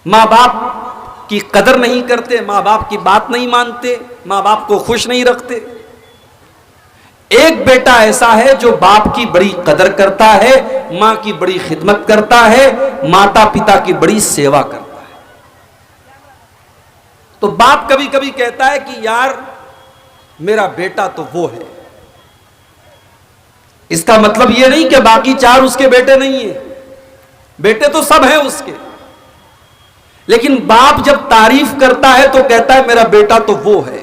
ماں باپ کی قدر نہیں کرتے، ماں باپ کی بات نہیں مانتے، ماں باپ کو خوش نہیں رکھتے۔ ایک بیٹا ایسا ہے جو باپ کی بڑی قدر کرتا ہے، ماں کی بڑی خدمت کرتا ہے، ماتا پتا کی بڑی سیوا کرتا ہے۔ تو باپ کبھی کبھی کہتا ہے کہ یار میرا بیٹا تو وہ ہے۔ اس کا مطلب یہ نہیں کہ باقی چار اس کے بیٹے نہیں ہیں، بیٹے تو سب ہیں اس کے، لیکن باپ جب تعریف کرتا ہے تو کہتا ہے میرا بیٹا تو وہ ہے۔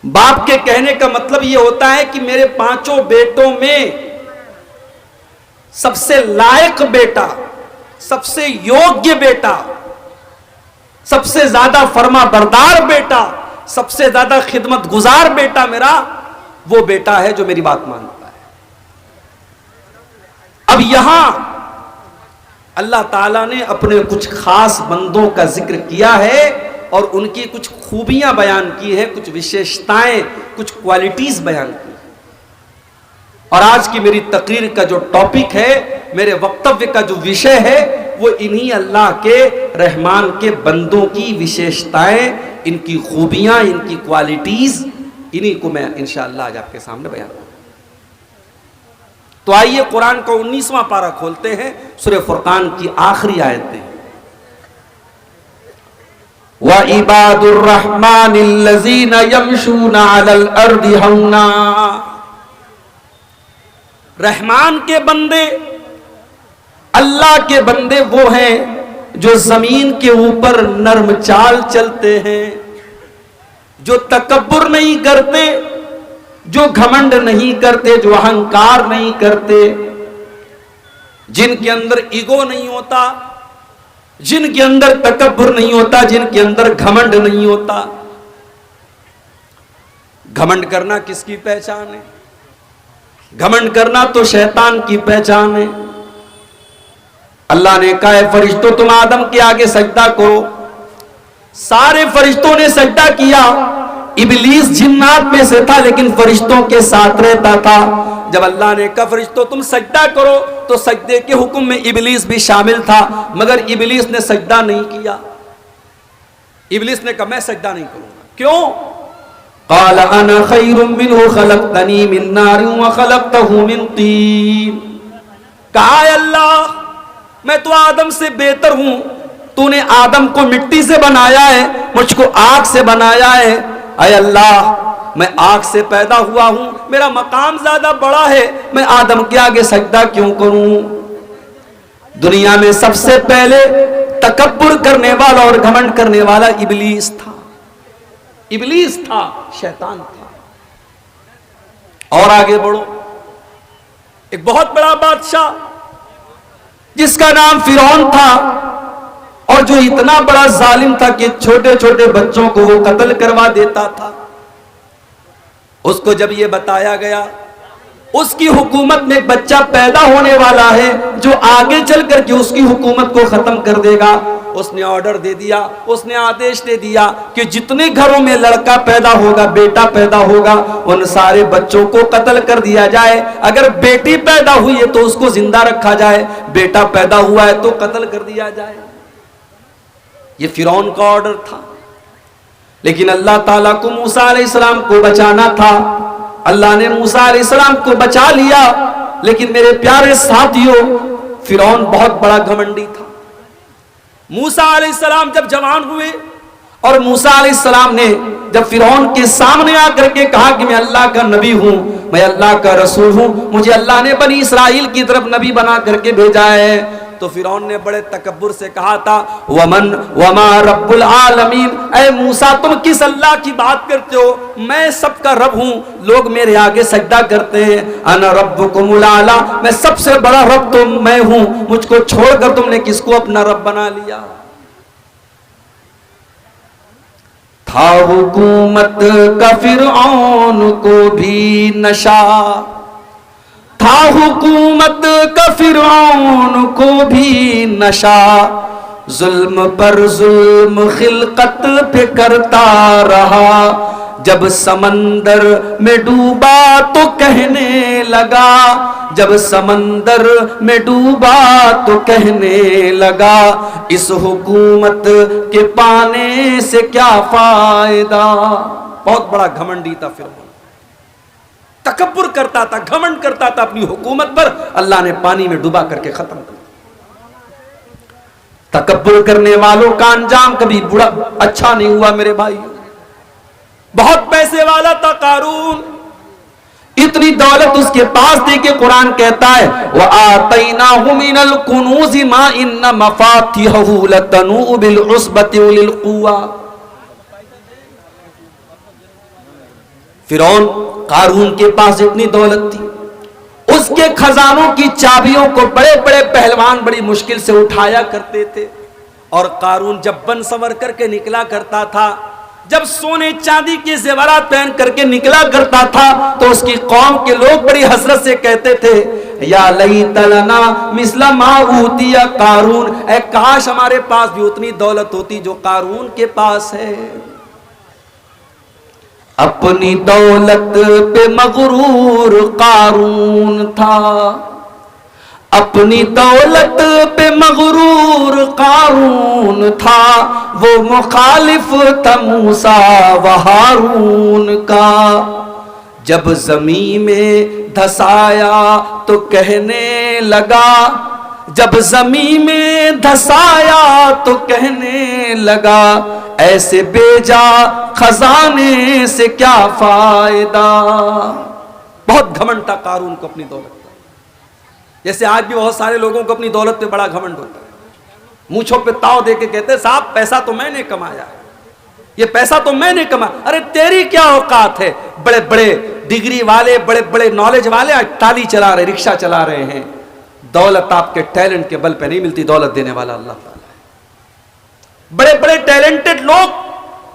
باپ کے کہنے کا مطلب یہ ہوتا ہے کہ میرے پانچوں بیٹوں میں سب سے لائق بیٹا، سب سے یوگی بیٹا، سب سے زیادہ فرما بردار بیٹا، سب سے زیادہ خدمت گزار بیٹا میرا وہ بیٹا ہے جو میری بات مانتا ہے۔ اب یہاں اللہ تعالیٰ نے اپنے کچھ خاص بندوں کا ذکر کیا ہے اور ان کی کچھ خوبیاں بیان کی ہیں، کچھ وشیشتائیں، کچھ کوالٹیز بیان کی۔ اور آج کی میری تقریر کا جو ٹاپک ہے، میرے وقتویہ کا جو وشے ہے، وہ انہی اللہ کے رحمان کے بندوں کی وشیشتائیں، ان کی خوبیاں، ان کی کوالٹیز، انہی کو میں انشاءاللہ آج آپ کے سامنے بیان کروں۔ تو آئیے قرآن کا 19واں پارہ کھولتے ہیں، سورہ فرقان کی آخری آیتیں۔ وَعِبَادُ الرَّحْمَنِ الَّذِينَ يَمْشُونَ عَلَى الْأَرْضِ هَوْنًا۔ رحمان کے بندے، اللہ کے بندے وہ ہیں جو زمین کے اوپر نرم چال چلتے ہیں، جو تکبر نہیں کرتے، جو گھمنڈ نہیں کرتے، جو اہنکار نہیں کرتے، جن کے اندر ایگو نہیں ہوتا، جن کے اندر تکبر نہیں ہوتا، جن کے اندر گھمنڈ نہیں ہوتا۔ گھمنڈ کرنا کس کی پہچان ہے؟ گھمنڈ کرنا تو شیطان کی پہچان ہے۔ اللہ نے کہا ہے فرشتوں تم آدم کے آگے سجدہ کرو، سارے فرشتوں نے سجدہ کیا۔ ابلیس جنات میں سے تھا لیکن فرشتوں کے ساتھ رہتا تھا۔ جب اللہ نے کہا فرشتوں تم سجدہ کرو تو سجدے کے حکم میں ابلیس بھی شامل تھا، مگر ابلیس نے سجدہ نہیں کیا۔ ابلیس نے کہا میں سجدہ نہیں کروں گا۔ کیوں؟ قال انا خیر منہ خلقتنی من نار وخلقتہ من طین۔ کہا اے اللہ میں تو آدم سے بہتر ہوں، تو نے آدم کو مٹی سے بنایا ہے، مجھ کو آگ سے بنایا ہے۔ اے اللہ میں آگ سے پیدا ہوا ہوں، میرا مقام زیادہ بڑا ہے، میں آدم کے آگے سجدہ کیوں کروں؟ دنیا میں سب سے پہلے تکبر کرنے والا اور گھمنڈ کرنے والا ابلیس تھا، ابلیس تھا، شیطان تھا۔ اور آگے بڑھو، ایک بہت بڑا بادشاہ جس کا نام فرعون تھا، اور جو اتنا بڑا ظالم تھا کہ چھوٹے چھوٹے بچوں کو وہ قتل کروا دیتا تھا۔ اس کو جب یہ بتایا گیا اس کی حکومت میں ایک بچہ پیدا ہونے والا ہے جو آگے چل کر کے اس کی حکومت کو ختم کر دے گا، اس نے آرڈر دے دیا، اس نے آدیش دے دیا کہ جتنے گھروں میں لڑکا پیدا ہوگا، بیٹا پیدا ہوگا، ان سارے بچوں کو قتل کر دیا جائے۔ اگر بیٹی پیدا ہوئی ہے تو اس کو زندہ رکھا جائے، بیٹا پیدا ہوا ہے تو قتل کر دیا جائے۔ یہ فرعون کا آرڈر تھا، لیکن اللہ تعالیٰ کو موسیٰ علیہ السلام کو بچانا تھا۔ اللہ نے موسیٰ علیہ السلام کو بچا لیا، لیکن میرے پیارے ساتھیوں فرعون بہت بڑا گھمنڈی تھا۔ موسیٰ علیہ السلام جب جوان ہوئے اور موسیٰ علیہ السلام نے جب فرعون کے سامنے آ کر کے کہا کہ میں اللہ کا نبی ہوں، میں اللہ کا رسول ہوں، مجھے اللہ نے بنی اسرائیل کی طرف نبی بنا کر کے بھیجا ہے، تو فرعون نے بڑے تکبر سے کہا تھا وما رب العالمین، اے موسیٰ تم کس اللہ کی بات کرتے ہو؟ میں سب کا رب ہوں، لوگ میرے آگے سجدہ کرتے ہیں۔ انا ربکم الاعلی، میں سب سے بڑا رب تو میں ہوں، مجھ کو چھوڑ کر تم نے کس کو اپنا رب بنا لیا؟ تھا حکومت کا فرعون کو بھی نشا، تھا حکومت کا فرعون کو بھی نشا، ظلم پر ظلم خلقت پہ کرتا رہا، جب سمندر میں ڈوبا تو کہنے لگا، جب سمندر میں ڈوبا تو کہنے لگا، اس حکومت کے پانے سے کیا فائدہ۔ بہت بڑا گھمنڈی تھا فرعون، تکبر کرتا تھا، گھمنڈ کرتا تھا اپنی حکومت پر، اللہ نے پانی میں ڈوبا کر کے ختم کر دیا۔ تکبر کرنے والوں کا انجام کبھی بڑا اچھا نہیں ہوا میرے بھائی۔ بہت پیسے والا تھا قارون، اتنی دولت اس کے پاس تھی کہ قرآن کہتا ہے وَآتَيْنَاهُ مِنَ الْكُنُوزِ مَا إِنَّ مَفَاتِحَهُ لَتَنُوءُ بِالْعُصْبَةِ أُولِي الْقُوَّةِ۔ فرعون قارون کے پاس اتنی دولت تھی، اس کے خزانوں کی چابیوں کو بڑے بڑے پہلوان بڑی مشکل سے اٹھایا کرتے تھے، اور قارون جب بن سنور کر کے نکلا کرتا تھا، جب سونے چاندی کے زیورات پہن کر کے نکلا کرتا تھا، تو اس کی قوم کے لوگ بڑی حسرت سے کہتے تھے یا لیت لنا مثل ما اوتی قارون، اے کاش ہمارے پاس بھی اتنی دولت ہوتی جو قارون کے پاس ہے۔ اپنی دولت پہ مغرور قارون تھا، اپنی دولت پہ مغرور قارون تھا، وہ مخالف تھا موسیٰ و ہارون کا۔ جب زمین میں دھسایا تو کہنے لگا، جب زمین میں دھسایا تو کہنے لگا، ایسے بیجا خزانے سے کیا فائدہ۔ بہت گھمنڈ تھا قارون کو اپنی دولت پر، جیسے آج بھی بہت سارے لوگوں کو اپنی دولت پہ بڑا گھمنڈ ہوتا ہے، مونچھوں پہ تاؤ دے کے کہتے ہیں صاحب پیسہ تو میں نے کمایا ہے، یہ پیسہ تو میں نے کمایا۔ ارے تیری کیا اوقات ہے؟ بڑے بڑے ڈگری والے، بڑے بڑے نالج والے آج ٹالی چلا رہے، رکشہ چلا رہے ہیں۔ دولت آپ کے ٹیلنٹ کے بل پہ نہیں ملتی، دولت دینے والا اللہ تعالیٰ ہے۔ بڑے بڑے ٹیلنٹڈ لوگ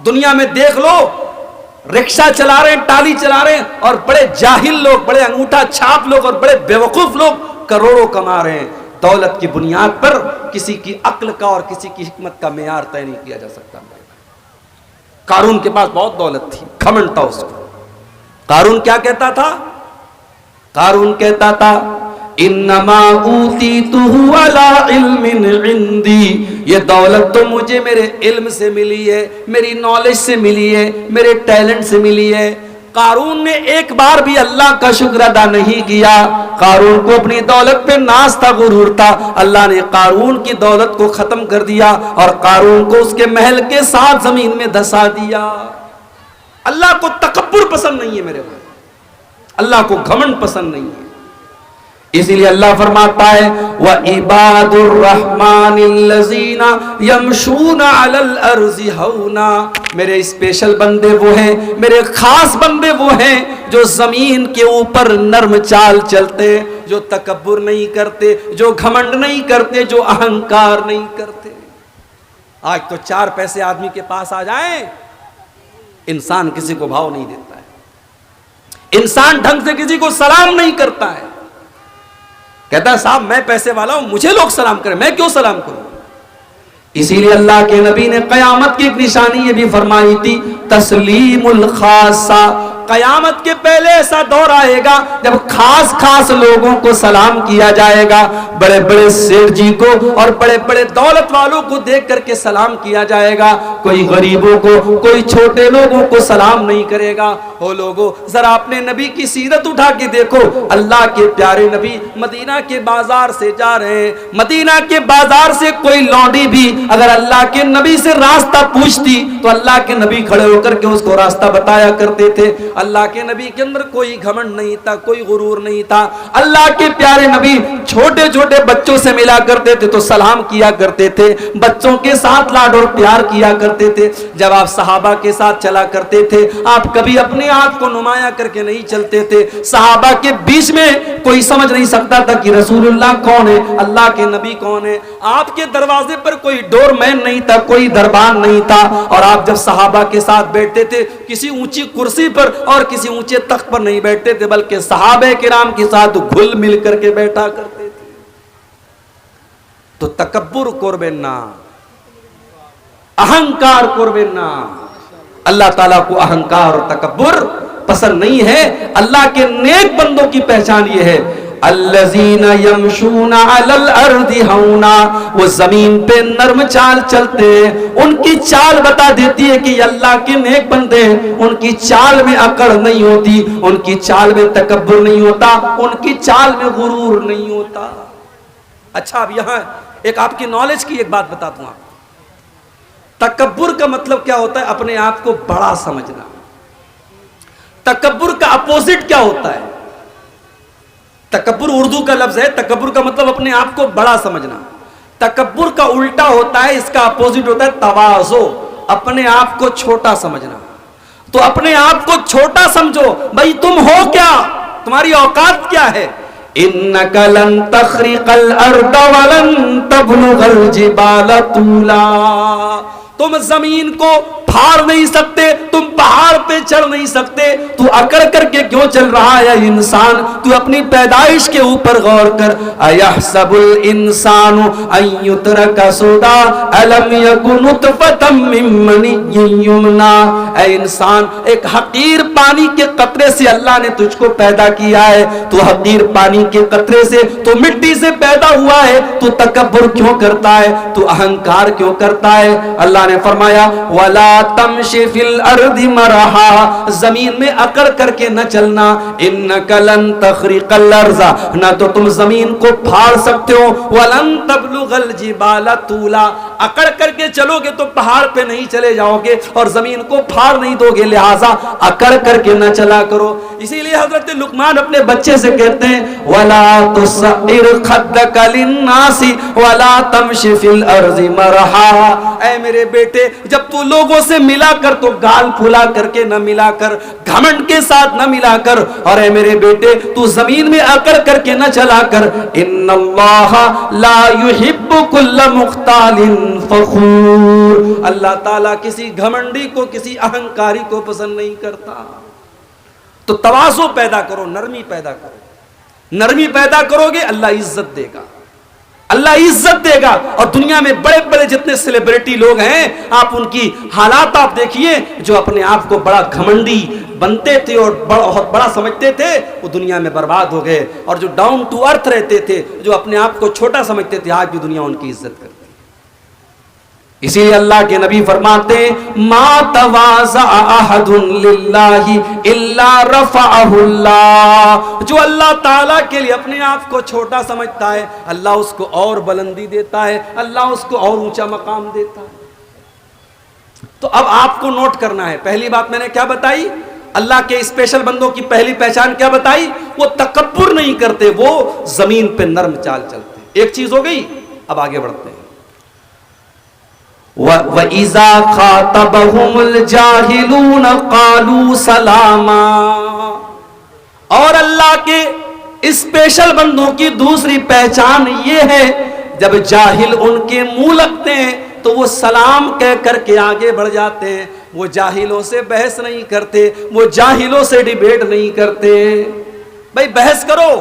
دنیا میں دیکھ لو، رکشہ چلا رہے ہیں، ٹالی چلا رہے ہیں، اور بڑے جاہل لوگ، بڑے انگوٹھا چھاپ لوگ اور بڑے بیوقوف لوگ کروڑوں کما رہے ہیں۔ دولت کی بنیاد پر کسی کی عقل کا اور کسی کی حکمت کا معیار طے نہیں کیا جا سکتا۔ قارون کے پاس بہت دولت تھی، گھمنڈ تھا اس کو۔ قارون کیا کہتا تھا؟ قارون کہتا تھا انما اوتیتہ علی علم عندی، یہ دولت تو مجھے میرے علم سے ملی ہے، میری نالج سے ملی ہے، میرے ٹیلنٹ سے ملی ہے۔ قارون نے ایک بار بھی اللہ کا شکر ادا نہیں کیا۔ قارون کو اپنی دولت پہ ناز تھا، غرور تھا۔ اللہ نے قارون کی دولت کو ختم کر دیا اور قارون کو اس کے محل کے ساتھ زمین میں دھسا دیا۔ اللہ کو تکبر پسند نہیں ہے میرے بھائی، اللہ کو گھمنڈ پسند نہیں ہے۔ اسی لیے اللہ فرماتا ہے وَعِبَادُ الرَّحْمَنِ الَّذِينَ يَمْشُونَ عَلَى الْأَرْضِ هَوْنًا، میرے اسپیشل بندے وہ ہیں، میرے خاص بندے وہ ہیں جو زمین کے اوپر نرم چال چلتے، جو تکبر نہیں کرتے، جو گھمنڈ نہیں کرتے، جو اہنکار نہیں کرتے۔ آج تو 4 پیسے آدمی کے پاس آ جائیں، انسان کسی کو بھاؤ نہیں دیتا ہے، انسان ڈھنگ سے کسی کو سلام نہیں کرتا ہے، کہتا ہے صاحب میں پیسے والا ہوں، مجھے لوگ سلام کریں، میں کیوں سلام کروں۔ اسی لیے اللہ کے نبی نے قیامت کی ایک نشانی یہ بھی فرمائی تھی تسلیم الخاصہ، قیامت کے پہلے ایسا دور آئے گا جب خاص خاص لوگوں کو سلام کیا جائے گا، بڑے بڑے سیٹھ جی کو اور بڑے بڑے دولت والوں کو دیکھ کر کے سلام کیا جائے گا، کوئی غریبوں کو، کوئی چھوٹے لوگوں کو سلام نہیں کرے گا۔ او لوگوں ذرا اپنے نبی کی سیرت اٹھا کے دیکھو، اللہ کے پیارے نبی مدینہ کے بازار سے جا رہے ہیں، مدینہ کے بازار سے کوئی لونڈی بھی اگر اللہ کے نبی سے راستہ پوچھتی تو اللہ کے نبی کھڑے ہو کر کے اس کو راستہ بتایا کرتے تھے۔ اللہ کے نبی کے اندر کوئی گھمنڈ نہیں تھا، کوئی غرور نہیں تھا۔ اللہ کے پیارے نبی چھوٹے چھوٹے بچوں سے ملا کرتے تھے تو سلام کیا کرتے تھے، بچوں کے ساتھ لاڈ اور پیار کیا کرتے تھے۔ جب آپ صحابہ کے ساتھ چلا کرتے تھے آپ کبھی اپنے ہاتھ کو نمایاں کر کے نہیں چلتے تھے۔ صحابہ کے بیچ میں کوئی سمجھ نہیں سکتا تھا کہ رسول اللہ کون ہے، اللہ کے نبی کون ہے۔ آپ کے دروازے پر کوئی ڈور مین نہیں تھا، کوئی دربان نہیں تھا، اور آپ جب صحابہ کے ساتھ بیٹھتے تھے کسی اونچی کرسی پر اور کسی اونچے تخت پر نہیں بیٹھتے تھے بلکہ صحابہ کرام کے ساتھ گھل مل کر کے بیٹھا کرتے تھے۔ تو تکبر کربے نہ، اہنکار کربے نہ، اللہ تعالیٰ کو اہنکار اور تکبر پسند نہیں ہے. اللہ کے نیک بندوں کی پہچان یہ ہے الذین یمشون علی الارض ہونا، وہ زمین پہ نرم چال چلتے ہیں. ان کی چال بتا دیتی ہے کہ یہ اللہ کے نیک بندے ہیں. ان کی چال میں اکڑ نہیں ہوتی، ان کی چال میں تکبر نہیں ہوتا، ان کی چال میں غرور نہیں ہوتا. اچھا اب یہاں ایک آپ کی نالج کی ایک بات بتا دوں آپ. تکبر کا مطلب کیا ہوتا ہے؟ اپنے آپ کو بڑا سمجھنا. تکبر کا اپوزٹ کیا ہوتا ہے؟ تکبر اردو کا لفظ ہے. تکبر کا مطلب اپنے آپ کو بڑا سمجھنا. تکبر کا الٹا ہوتا ہے، اس کا اپوزٹ ہوتا ہے تواضع، اپنے آپ کو چھوٹا سمجھنا. تو اپنے آپ کو چھوٹا سمجھو. بھائی تم ہو کیا؟ تمہاری اوقات کیا ہے؟ انک لن تخرق الارض ولن تبلغ الجبال طولا. تم زمین کو پھاڑ نہیں سکتے، تم پہاڑ پہ چڑھ نہیں سکتے. تو اکڑ کر کے کیوں چل رہا ہے انسان؟ تو اپنی پیدائش کے اوپر غور کر. ایحسب الانسان ان یترک سدی الم یک نطفۃ من منی یمنی. اے انسان، ایک حقیر پانی کے قطرے سے اللہ نے تجھ کو پیدا کیا ہے. تو حقیر پانی کے قطرے سے، تو مٹی سے پیدا ہوا ہے. تو تکبر کیوں کرتا ہے؟ تو اہنکار کیوں کرتا ہے؟ اللہ نے فرمایا وَلَا تَمْشِ فِي الْأَرْضِ مَرَحًا، زمین میں اکڑ کر کے نہ چلنا. إِنَّكَ لَن تَخْرِقَ الْأَرْضَ، نہ تو تم زمین کو پھاڑ سکتے ہو. وَلَن تَبْلُغَ الْجِبَالَ طُولًا، اکڑ کر کے چلو گے تو پہاڑ پہ نہیں چلے جاؤ گے اور زمین کو پھاڑ نہیں دو گے. لہٰذا اکڑ کر کے نہ چلا کرو. اسی لیے حضرت لقمان اپنے بچے سے کہتے ہیں وَلَا تُصَعِّرْ خَدَّكَ لِلنَّاسِ وَلَا تَمْشِ فِي الْأَرْضِ مَرَحًا. اے میرے بیٹے، جب تو لوگوں سے ملا کر تو گال پھلا کر کے نہ ملا کر، گھمنڈ کے ساتھ نہ ملا کر. اور اے میرے بیٹے، تو زمین میں اکڑ کر کے نہ چلا کر. ان اللہ لا يحب كل مختال فخور، اللہ تعالیٰ کسی گھمنڈی کو، کسی اہنکاری کو پسند نہیں کرتا. تو تواضع پیدا کرو، نرمی پیدا کرو. نرمی پیدا کرو گے اللہ عزت دے گا، اللہ عزت دے گا. اور دنیا میں بڑے بڑے جتنے سیلیبریٹی لوگ ہیں، آپ ان کی حالات آپ دیکھیے. جو اپنے آپ کو بڑا گھمنڈی بنتے تھے اور بہت بڑا سمجھتے تھے، وہ دنیا میں برباد ہو گئے. اور جو ڈاؤن ٹو ارتھ رہتے تھے، جو اپنے آپ کو چھوٹا سمجھتے تھے، آج بھی دنیا ان کی عزت کرتی ہے. اسی لیے اللہ کے نبی فرماتے ہیں ما تواضع احد للہ الا رفعہ اللہ. جو اللہ تعالیٰ کے لیے اپنے آپ کو چھوٹا سمجھتا ہے، اللہ اس کو اور بلندی دیتا ہے، اللہ اس کو اور اونچا مقام دیتا ہے. تو اب آپ کو نوٹ کرنا ہے. پہلی بات میں نے کیا بتائی؟ اللہ کے اسپیشل بندوں کی پہلی پہچان کیا بتائی؟ وہ تکبر نہیں کرتے، وہ زمین پہ نرم چال چلتے. ایک چیز ہو گئی. اب آگے بڑھتے ہیں. وَإِذَا خَاطَبَهُمُ الْجَاهِلُونَ قَالُوا سَلَامًا. اور اللہ کے اسپیشل بندوں کی دوسری پہچان یہ ہے، جب جاہل ان کے منہ لگتے ہیں تو وہ سلام کہہ کر کے آگے بڑھ جاتے ہیں. وہ جاہلوں سے بحث نہیں کرتے، وہ جاہلوں سے ڈیبیٹ نہیں کرتے. بھائی بحث کرو،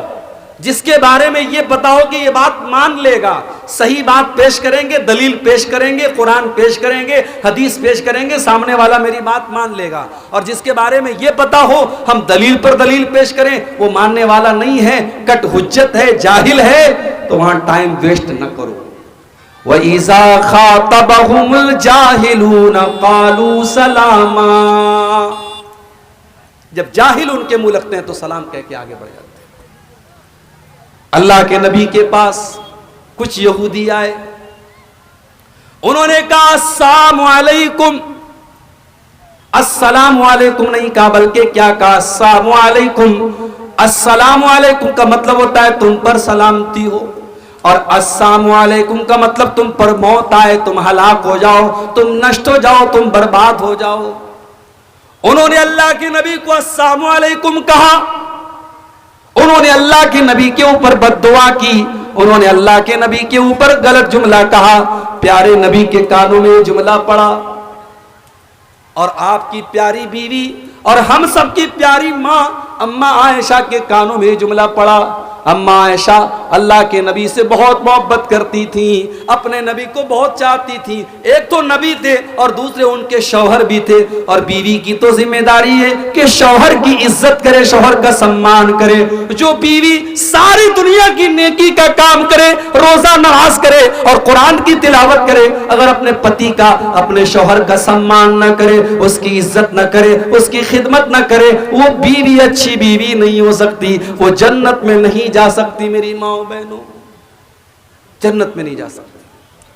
جس کے بارے میں یہ بتاؤ کہ یہ بات مان لے گا. صحیح بات پیش کریں گے، دلیل پیش کریں گے، قرآن پیش کریں گے، حدیث پیش کریں گے، سامنے والا میری بات مان لے گا. اور جس کے بارے میں یہ پتا ہو ہم دلیل پر دلیل پیش کریں، وہ ماننے والا نہیں ہے، کٹ حجت ہے، جاہل ہے، تو وہاں ٹائم ویسٹ نہ کرو. وَإِذَا خَاطَبَهُمُ الْجَاهِلُونَ قَالُوا سَلَامًا. جب جاہل ان کے منہ لگتے ہیں تو سلام کہہ کے آگے بڑھ جاتے ہیں. اللہ کے نبی کے پاس کچھ یہودی آئے، انہوں نے کہا السلام علیکم. السلام علیکم نہیں کہا، بلکہ کیا کہا؟ السلام علیکم. السلام علیکم کا مطلب ہوتا ہے تم پر سلامتی ہو، اور السلام علیکم کا مطلب تم پر موت آئے، تم ہلاک ہو جاؤ، تم نشٹ ہو جاؤ، تم برباد ہو جاؤ. انہوں نے اللہ کے نبی کو السلام علیکم کہا. انہوں نے اللہ کے نبی کے اوپر بد دعا کی، انہوں نے اللہ کے نبی کے اوپر غلط جملہ کہا. پیارے نبی کے کانوں میں یہ جملہ پڑا، اور آپ کی پیاری بیوی اور ہم سب کی پیاری ماں اماں عائشہ کے کانوں میں یہ جملہ پڑا. اما عائشہ اللہ کے نبی سے بہت محبت کرتی تھی، اپنے نبی کو بہت چاہتی تھی. ایک تو نبی تھے اور دوسرے ان کے شوہر بھی تھے، اور بیوی کی تو ذمہ داری ہے کہ شوہر کی عزت کرے، شوہر کا سمان کرے. جو بیوی ساری دنیا کی نیکی کا کام کرے، روزہ نماز کرے اور قرآن کی تلاوت کرے، اگر اپنے پتی کا، اپنے شوہر کا سمان نہ کرے، اس کی عزت نہ کرے، اس کی خدمت نہ کرے، وہ بیوی اچھی بیوی نہیں ہو سکتی، وہ جنت میں نہیں جا سکتی. میری ماں بہنوں، جنت میں نہیں جا سکتی.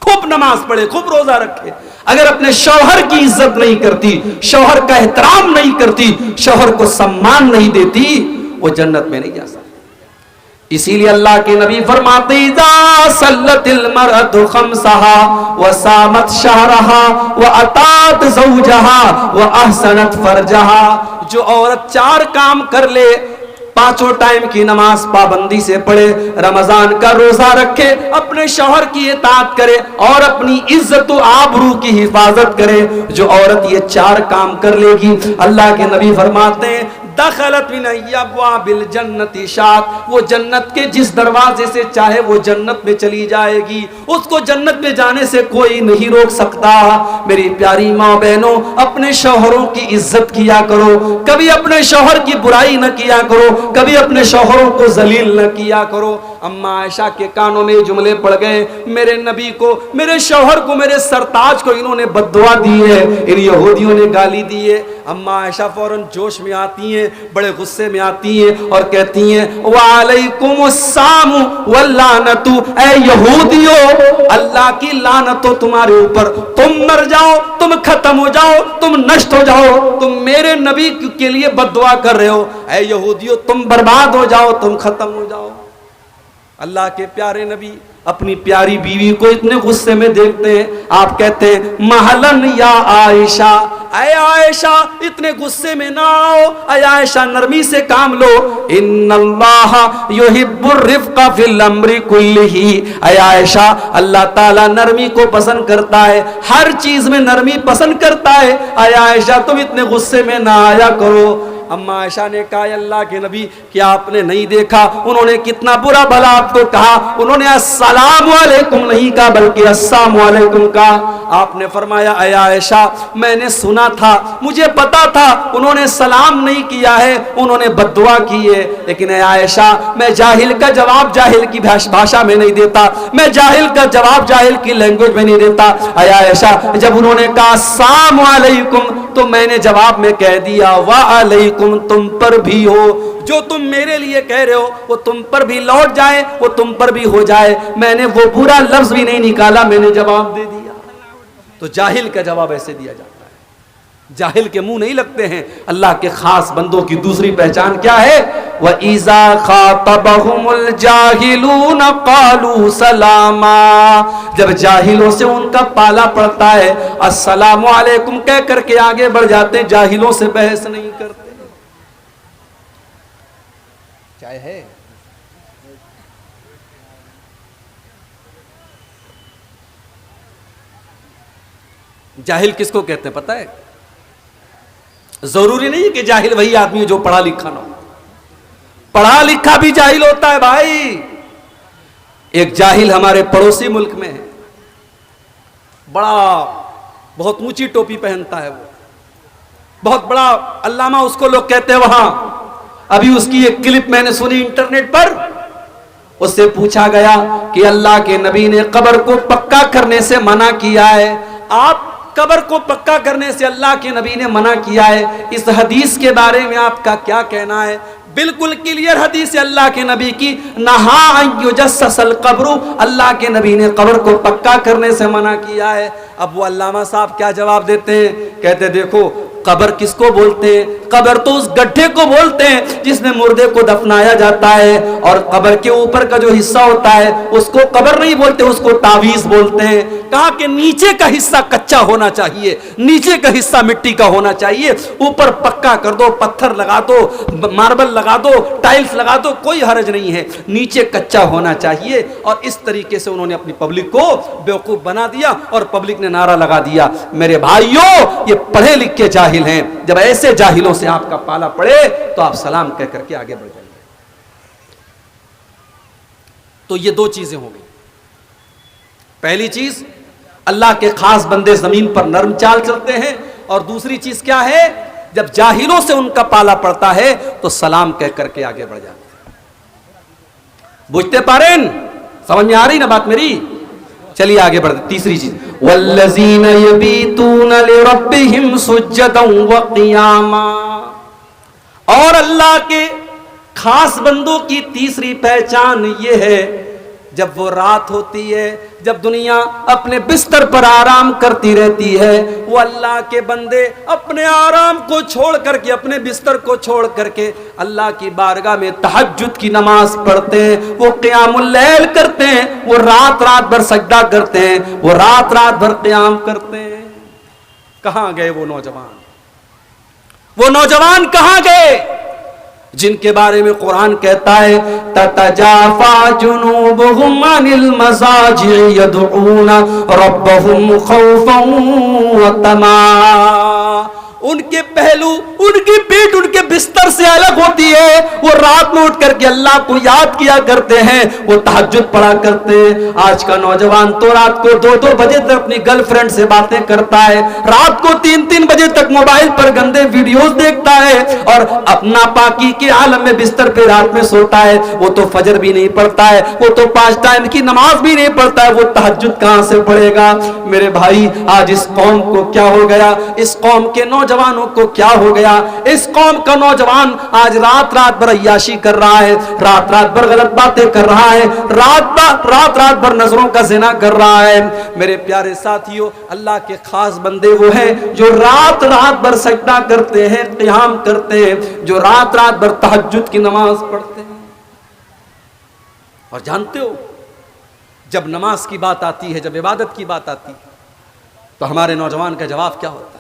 خوب نماز پڑھے، خوب روزہ رکھے، اگر اپنے شوہر کی عزت نہیں کرتی، شوہر کا احترام نہیں کرتی، شوہر کو سمان نہیں دیتی، وہ جنت میں نہیں جا سکتی. اسی لیے اللہ کے نبی فرماتے اذا صلت المرأة خمسها وصامت شهرها وأطاعت زوجها وأحسنت فرجها. جو عورت 4 کام کر لے، 5 ٹائم کی نماز پابندی سے پڑھے، رمضان کا روزہ رکھے، اپنے شوہر کی اطاعت کرے اور اپنی عزت و آبرو کی حفاظت کرے، جو عورت یہ 4 کام کر لے گی، اللہ کے نبی فرماتے ہیں دخلت من ابواب الجنت شات، وہ جنت کے جس دروازے سے چاہے وہ جنت میں چلی جائے گی، اس کو جنت میں جانے سے کوئی نہیں روک سکتا. میری پیاری ماں بہنوں، اپنے شوہروں کی عزت کیا کرو، کبھی اپنے شوہر کی برائی نہ کیا کرو، کبھی اپنے شوہروں کو ذلیل نہ کیا کرو. اما عائشہ کے کانوں میں جملے پڑ گئے، میرے نبی کو، میرے شوہر کو، میرے سرتاج کو انہوں نے بددعا دی ہے، ان یہودیوں نے گالی دی ہے. اما عائشہ فوراً جوش میں آتی ہیں، بڑے غصے میں آتی ہیں اور کہتی ہیں وعلیکم السلام واللعنت، اے یہودیو، اللہ کی لعنت ہو تمہارے اوپر، تم مر جاؤ، تم ختم ہو جاؤ، تم نشٹ ہو جاؤ، تم میرے نبی کے لیے بددعا کر رہے ہو. اے یہودیو، تم برباد ہو جاؤ، تم ختم ہو جاؤ. اللہ کے پیارے نبی اپنی پیاری بیوی کو اتنے غصے میں دیکھتے ہیں، آپ کہتے ہیں محلن یا عائشہ، اے عائشہ اتنے غصے میں نہ آؤ، اے عائشہ نرمی سے کام لو. ان اللہ یحب الرفق فی الامر کلہ، اے عائشہ اللہ تعالیٰ نرمی کو پسند کرتا ہے، ہر چیز میں نرمی پسند کرتا ہے. اے عائشہ تم اتنے غصے میں نہ آیا کرو. اما عائشہ نے کہا اللہ کے نبی کیا آپ نے نہیں دیکھا انہوں نے کتنا برا بھلا آپ کو کہا، انہوں نے السلام علیکم نہیں کہا بلکہ السلام علیکم کہا. آپ نے فرمایا اے عائشہ میں نے سنا تھا، مجھے پتا تھا انہوں نے سلام نہیں کیا ہے، انہوں نے بددعا کی ہے، لیکن اے عائشہ میں جاہل کا جواب جاہل کی بھاشا میں نہیں دیتا، میں جاہل کا جواب جاہل کی لینگویج میں نہیں دیتا. اے عائشہ جب انہوں نے کہا السلام علیکم تو میں نے جواب میں کہہ دیا وعلیکم، تم پر بھی ہو، جو تم میرے لیے کہہ رہے ہو وہ تم پر بھی لوٹ جائے، وہ تم پر بھی ہو جائے. میں نے وہ برا لفظ بھی نہیں نکالا، میں نے جواب دے دیا. تو جاہل کا جواب ایسے دیا جاتا ہے، جاہل کے منہ نہیں لگتے ہیں. اللہ کے خاص بندوں کی دوسری پہچان کیا ہے؟ وَإِذَا خَاطَبَهُمُ الْجَاهِلُونَ قَالُوا سَلَامًا، جب جاہلوں سے ان کا پالا پڑتا ہے السلام علیکم کہہ کر کے آگے بڑھ جاتے ہیں، جاہلوں سے بحث نہیں کرتے. چائے ہے؟ جاہل کس کو کہتے ہیں پتہ ہے؟ ضروری نہیں کہ جاہل وہی آدمی جو پڑھا لکھا نہ ہو، پڑھا لکھا بھی جاہل ہوتا ہے بھائی. ایک جاہل ہمارے پڑوسی ملک میں ہے، بڑا بہت اونچی ٹوپی پہنتا ہے، وہ بہت بڑا علامہ اس کو لوگ کہتے ہیں. وہاں ابھی اس کی ایک کلپ میں نے سنی انٹرنیٹ پر، اس سے پوچھا گیا کہ اللہ کے نبی نے قبر کو پکا کرنے سے منع کیا ہے، آپ قبر کو پکا کرنے سے اللہ کے نبی نے منع کیا ہے، اس حدیث کے بارے میں آپ کا کیا کہنا ہے؟ بالکل کلیئر حدیث اللہ کے نبی کی، نہا ان یجسس القبر، اللہ کے نبی نے قبر کو پکا کرنے سے منع کیا ہے. اب وہ علامہ صاحب کیا جواب دیتے ہیں؟ کہتے دیکھو قبر کس کو بولتے ہیں؟ قبر تو اس گڈھے کو بولتے ہیں جس میں مردے کو دفنایا جاتا ہے، اور قبر کے اوپر کا جو حصہ ہوتا ہے اس کو قبر نہیں بولتے، اس کو تعویذ بولتے ہیں. کہا کہ نیچے کا حصہ کچا ہونا چاہیے، نیچے کا حصہ مٹی کا ہونا چاہیے، اوپر پکا کر دو، پتھر لگا دو، ماربل لگا دو، ٹائلز لگا دو، کوئی حرج نہیں ہے، نیچے کچا ہونا چاہیے. اور اس طریقے سے انہوں نے اپنی پبلک کو بیوقوف بنا دیا اور پبلک نے نعرہ لگا دیا. میرے بھائیوں یہ پڑھے لکھے جاہل ہیں، جب ایسے جاہلوں سے آپ کا پالا پڑے تو آپ سلام کہہ کر کے آگے بڑھ جائیں. تو یہ دو چیزیں ہوں گی. پہلی چیز اللہ کے خاص بندے زمین پر نرم چال چلتے ہیں, اور دوسری چیز کیا ہے, جب جاہلوں سے ان کا پالا پڑتا ہے تو سلام کہہ کر کے آگے بڑھ جاتے ہیں. بوجھتے پارین, سمجھ میں آ رہی نا بات میری؟ چلیے آگے بڑھتے. تیسری چیز والذین یبیتون لربہم سجدا وقیاما, اور اللہ کے خاص بندوں کی تیسری پہچان یہ ہے, جب وہ رات ہوتی ہے, جب دنیا اپنے بستر پر آرام کرتی رہتی ہے, وہ اللہ کے بندے اپنے آرام کو چھوڑ کر کے, اپنے بستر کو چھوڑ کر کے اللہ کی بارگاہ میں تہجد کی نماز پڑھتے ہیں, وہ قیام اللیل کرتے ہیں, وہ رات رات بھر سجدہ کرتے ہیں, وہ رات رات بھر قیام کرتے ہیں. کہاں گئے وہ نوجوان؟ وہ نوجوان کہاں گئے جن کے بارے میں قرآن کہتا ہے تتجافا جنوبہم عن المضاجع یدعون ربہم خوفا وطمعا. ان کے پہلو, ان کی پیٹ ان کے بستر سے الگ ہوتی ہے. وہ رات میں اٹھ کر کے اللہ کو یاد کیا کرتے ہیں, وہ تہجد پڑھا کرتے ہیں. آج کا نوجوان تو رات کو 2-2 بجے تک اپنی گرل فرینڈ سے باتیں کرتا ہے, رات کو 3-3 بجے تک موبائل پر گندے ویڈیوز دیکھتا ہے, اور اپنا پاکی کے عالم میں بستر پہ رات میں سوتا ہے. وہ تو فجر بھی نہیں پڑھتا ہے, وہ تو 5 ٹائم کی نماز بھی نہیں پڑھتا ہے, وہ تہجد کہاں سے پڑھے گا؟ میرے بھائی, آج اس قوم کو کیا ہو گیا, اس قوم کے نوجوانوں کو کیا ہو گیا؟ اس قوم کا نوجوان آج رات رات بھر عیاشی کر رہا ہے, رات رات بھر غلط باتیں کر رہا ہے, رات رات بھر نظروں کا زنا کر رہا ہے. میرے پیارے ساتھیوں, اللہ کے خاص بندے وہ ہیں جو رات رات بھر سجدہ کرتے ہیں, قیام کرتے ہیں, جو رات رات بھر تہجد کی نماز پڑھتے ہیں. اور جانتے ہو, جب نماز کی بات آتی ہے, جب عبادت کی بات آتی ہے, تو ہمارے نوجوان کا جواب کیا ہوتا ہے؟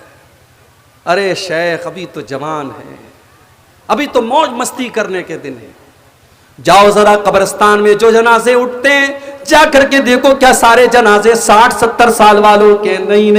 ارے شیخ, ابھی تو جوان ہے, ابھی تو موج مستی کرنے کے دن ہے. جاؤ ذرا قبرستان میں جو جنازے اٹھتے ہیں, جا کر کے دیکھو کیا سارے جنازے 60-70 سال والوں کے؟ نہیں,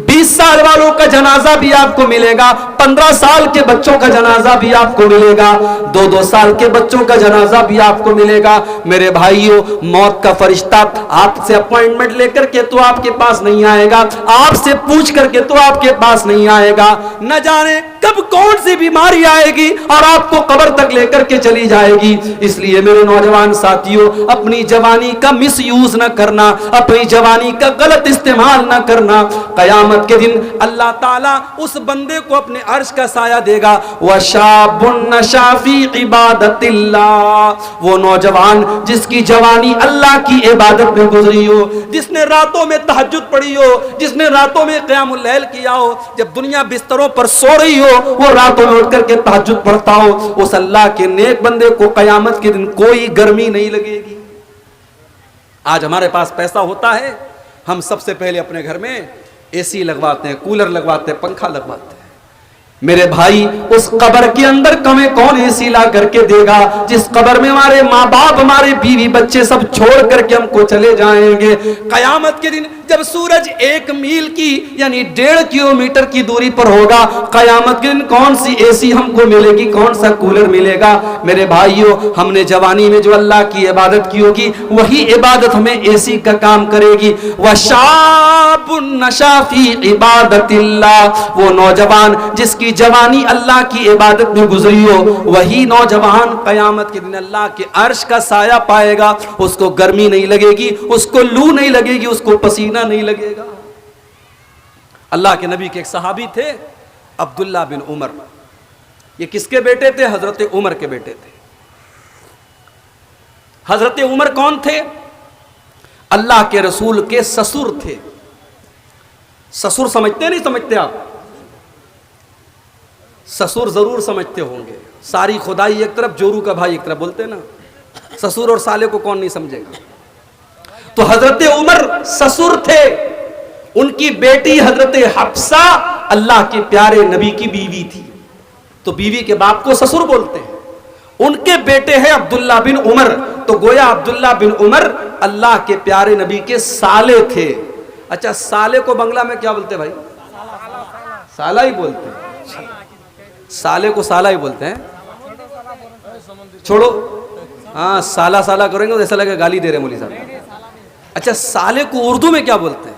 20 سال والوں کا جنازہ بھی آپ کو ملے گا, 15 سال کے بچوں کا جنازہ بھی آپ کو ملے گا, 2-2 سال کے بچوں کا جنازہ بھی آپ کو ملے گا. میرے بھائیوں, موت کا فرشتہ آپ سے اپوائنٹمنٹ لے کر کے تو آپ کے پاس نہیں آئے گا, آپ سے پوچھ کر کے تو آپ کے پاس نہیں آئے گا. نہ جانے کب کون سی بیماری آئے گی اور آپ کو قبر تک لے کر کے چلی جائے گی. اس لیے میرے نوجوان ساتھیوں, اپنی جوانی کا مس یوز نہ کرنا, اپنی جوانی کا غلط استعمال نہ کرنا. قیامت کے دن اللہ تعالیٰ اس بندے کو اپنے عرش کا سایہ دے گا. وَشَابٌ نَشَا فِي عِبَادَةِ اللَّهِ, وہ نوجوان جس کی جوانی اللہ کی عبادت میں گزری ہو, جس نے راتوں میں تہجد پڑھی ہو, جس نے راتوں میں قیام اللیل کیا ہو, جب دنیا بستروں پر سو رہی ہو وہ راتوں میں اٹھ کر کے تہجد پڑھتا ہو, اس اللہ کے نیک بندے کو قیامت کے دن کوئی گرمی نہیں لگے گی. آج ہمارے پاس پیسہ ہوتا ہے, ہم سب سے پہلے اپنے گھر میں اے سی لگواتے ہیں, کولر لگواتے ہیں, پنکھا لگواتے ہیں. میرے بھائی, اس قبر کے اندر کمیں کون اے سی لا کر کے دے گا جس قبر میں ہمارے ماں باپ, ہمارے بیوی بچے سب چھوڑ کر کے ہم کو چلے جائیں گے. قیامت کے دن جب سورج 1 میل کی یعنی 1.5 کلومیٹر کی دوری پر ہوگا, قیامت کے دن کون سی اے سی ہم کو ملے گی, کون سا کولر ملے گا؟ میرے بھائیوں, ہم نے جوانی میں جو اللہ کی عبادت کی ہوگی وہی عبادت ہمیں اے سی کا کام کرے گی. وَشَابٌ نَشَا فِي عِبَادَةِ اللَّهِ, وہ نوجوان جس کی جوانی اللہ کی عبادت میں گزری ہو, وہی نوجوان قیامت کے دن اللہ کے عرش کا سایہ پائے گا. اس کو گرمی نہیں لگے گی, اس کو لو نہیں لگے گی, اس کو پسینہ نہیں لگے گا. اللہ کے نبی کے ایک صحابی تھے عبداللہ بن عمر. یہ کس کے بیٹے تھے؟ حضرت عمر کے بیٹے تھے. حضرت عمر کون تھے؟ اللہ کے رسول کے سسر تھے. سسر سمجھتے نہیں سمجھتے آپ؟ سسر ضرور سمجھتے ہوں گے. ساری خدائی ایک طرف, جورو کا بھائی ایک طرف, بولتے نا. سسر اور سالے کو کون نہیں سمجھے گا؟ تو حضرت عمر سسر تھے. ان کی بیٹی حضرت حفصہ اللہ کے پیارے نبی کی بیوی تھی, تو بیوی کے باپ کو سسر بولتے ہیں. ان کے بیٹے ہیں عبداللہ بن عمر, تو گویا عبداللہ بن عمر اللہ کے پیارے نبی کے سالے تھے. اچھا, سالے کو بنگلہ میں کیا بولتے بھائی؟ سالہ ہی بولتے ہیں. سالے کو سالہ ہی بولتے ہیں. چھوڑو, ہاں سالہ سالہ کریں گے تو ایسا لگے گالی دے رہے مولوی صاحب. اچھا سالے کو اردو میں کیا بولتے ہیں؟